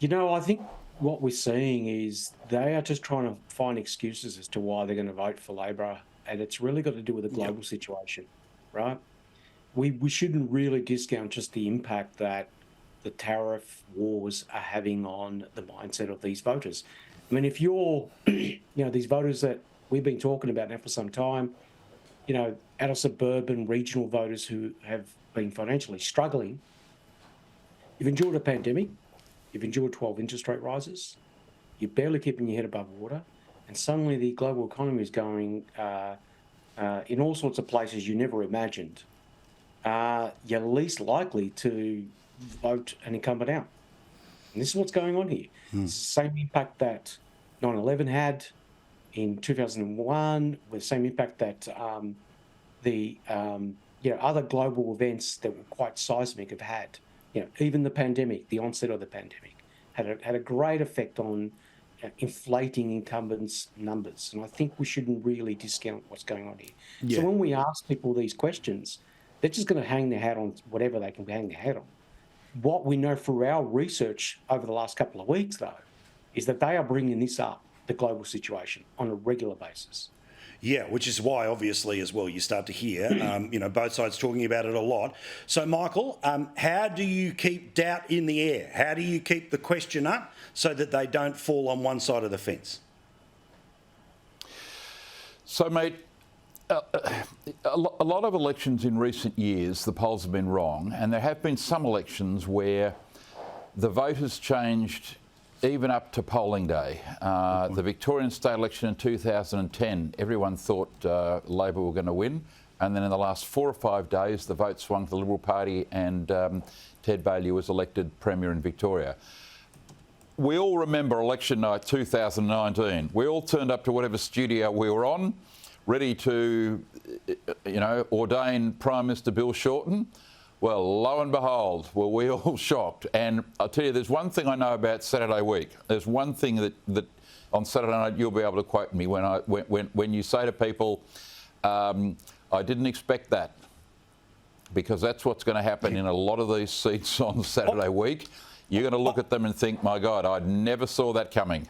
I think what we're seeing is they are just trying to find excuses as to why they're going to vote for Labor, and it's really got to do with the Yep. global situation, right? We shouldn't really discount just the impact that the tariff wars are having on the mindset of these voters. I mean, if you're, these voters that we've been talking about now for some time, out of suburban regional voters who have been financially struggling, you've endured a pandemic, you've endured 12 interest rate rises, you're barely keeping your head above water, and suddenly the global economy is going in all sorts of places you never imagined. You're least likely to vote an incumbent out. And this is what's going on here. It's the same impact that 9/11 had in 2001, with the same impact that other global events that were quite seismic have had. Even the pandemic, the onset of the pandemic, had a great effect on inflating incumbents' numbers. And I think we shouldn't really discount what's going on here. Yeah. So when we ask people these questions, they're just going to hang their hat on whatever they can hang their hat on. What we know through our research over the last couple of weeks, though, is that they are bringing this up, the global situation, on a regular basis. Yeah, which is why, obviously, as well, you start to hear, both sides talking about it a lot. So, Michael, how do you keep doubt in the air? How do you keep the question up so that they don't fall on one side of the fence? So, mate, a lot of elections in recent years, the polls have been wrong, and there have been some elections where the vote has changed even up to polling day. The Victorian state election in 2010, everyone thought Labor were going to win, and then in the last 4 or 5 days, the vote swung to the Liberal Party, and Ted Baillieu was elected Premier in Victoria. We all remember election night 2019. We all turned up to whatever studio we were on, ready to, ordain Prime Minister Bill Shorten. Well, lo and behold, were we all shocked. And I'll tell you, there's one thing I know about Saturday week. There's one thing that on Saturday night you'll be able to quote me when you say to people, I didn't expect that. Because that's what's going to happen in a lot of these seats on Saturday week. You're going to look at them and think, my God, I never saw that coming.